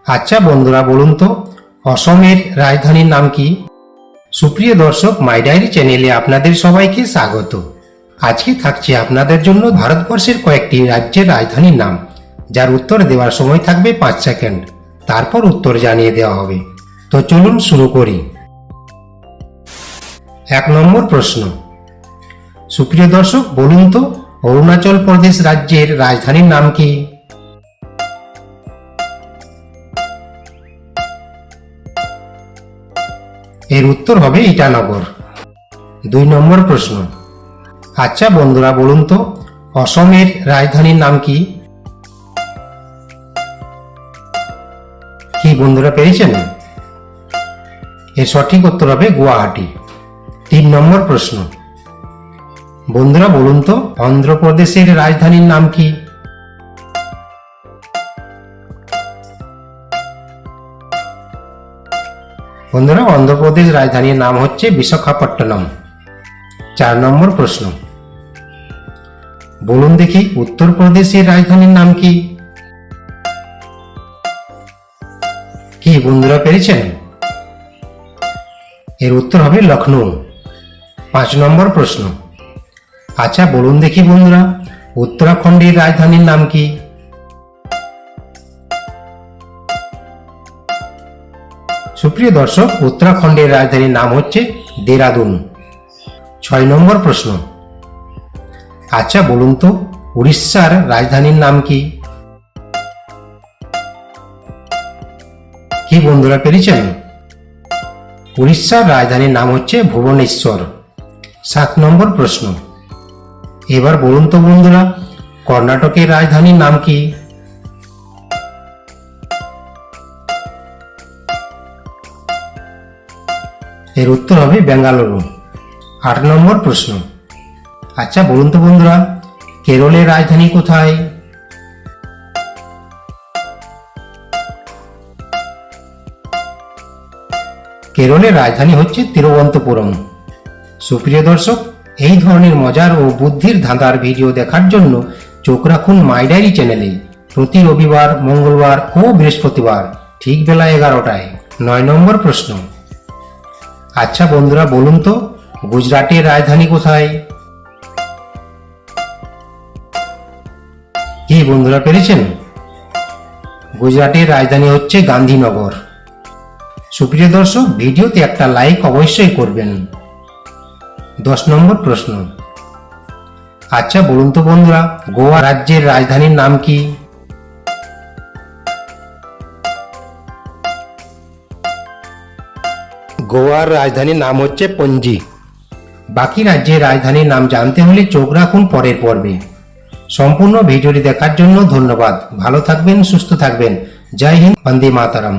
আচ্ছা বন্ধুরা, বলুন তো অসমের রাজধানীর নাম কি? সুপ্রিয় দর্শক, মাই ডায়েরি চ্যানেলে আপনাদের সবাইকে স্বাগত। আজকে থাকছে আপনাদের জন্য ভারতবর্ষের কয়েকটি রাজ্যের রাজধানীর নাম, যার উত্তর দেওয়ার সময় থাকবে 5 সেকেন্ড। তারপর উত্তর জানিয়ে দেওয়া হবে। তো চলুন শুরু করি। 1 নম্বর প্রশ্ন। সুপ্রিয় দর্শক, বলুন তো অরুণাচল প্রদেশ রাজ্যের রাজধানীর নাম কি? এর উত্তর হবে ইটানগর। 2 নম্বর প্রশ্ন। আচ্ছা বন্ধুরা, বলুন তো অসমের রাজধানীর নাম কি? কি বন্ধুরা পেয়েছেন? এর সঠিক উত্তর হবে গুয়াহাটি। 3 নম্বর প্রশ্ন। বন্ধুরা বলুন তো অন্ধ্রপ্রদেশের রাজধানীর নাম কি? বন্ধুরা, অন্ধ্রপ্রদেশ রাজধানীর নাম হচ্ছে বিশাখাপট্টনম। 4 নম্বর প্রশ্ন। বলুন দেখি উত্তরপ্রদেশের রাজধানীর নাম কি? কি বন্ধুরা পেরেছেন? এর উত্তর হবে লখনৌ। 5 নম্বর প্রশ্ন। আচ্ছা বলুন দেখি বন্ধুরা উত্তরাখণ্ডের রাজধানীর নাম কি? সুপ্রিয় দর্শক, উত্তরাখণ্ডের রাজধানীর নাম হচ্ছে দেরাদুন। 6 নম্বর প্রশ্ন। আচ্ছা বলুন তো উড়িষ্যার রাজধানীর নাম কি? কি বন্ধুরা পেরেছেন? উড়িষ্যার রাজধানীর নাম হচ্ছে ভুবনেশ্বর। 7 নম্বর প্রশ্ন। এবার বলুন তো বন্ধুরা কর্ণাটকের রাজধানীর নাম কি? এর উত্তর হবে বেঙ্গালুরু। 8 নম্বর প্রশ্ন। আচ্ছা বলুন তো বন্ধুরা কেরলের রাজধানী কোথায়? কেরলের রাজধানী হচ্ছে তিরুবনন্তপুরম। সুপ্রিয় দর্শক, এই ধরনের মজার ও বুদ্ধির ধাঁধার ভিডিও দেখার জন্য চোখ রাখুন মাই ডায়েরি চ্যানেলে প্রতি রবিবার, মঙ্গলবার ও বৃহস্পতিবার ঠিক বেলা 11টায়। 9 নম্বর প্রশ্ন। আচ্ছা বন্ধুরা বলুন তো গুজরাটের রাজধানী কোথায়? কি বন্ধুরা পেরেছেন? গুজরাটের রাজধানী হচ্ছে গান্ধীনগর। সুপ্রিয় দর্শক, ভিডিওতে একটা লাইক অবশ্যই করবেন। 10 নম্বর প্রশ্ন। আচ্ছা বলুন তো বন্ধুরা গোয়া রাজ্যের রাজধানীর নাম কি? গোয়ার রাজধানীর নাম হচ্ছে পঞ্জি। বাকি রাজ্যের রাজধানীর নাম জানতে হলে চোখ রাখুন পরের পর্বে। সম্পূর্ণ ভিডিওটি দেখার জন্য ধন্যবাদ। ভালো থাকবেন, সুস্থ থাকবেন। জয় হিন্দ, বন্দে মাতরম।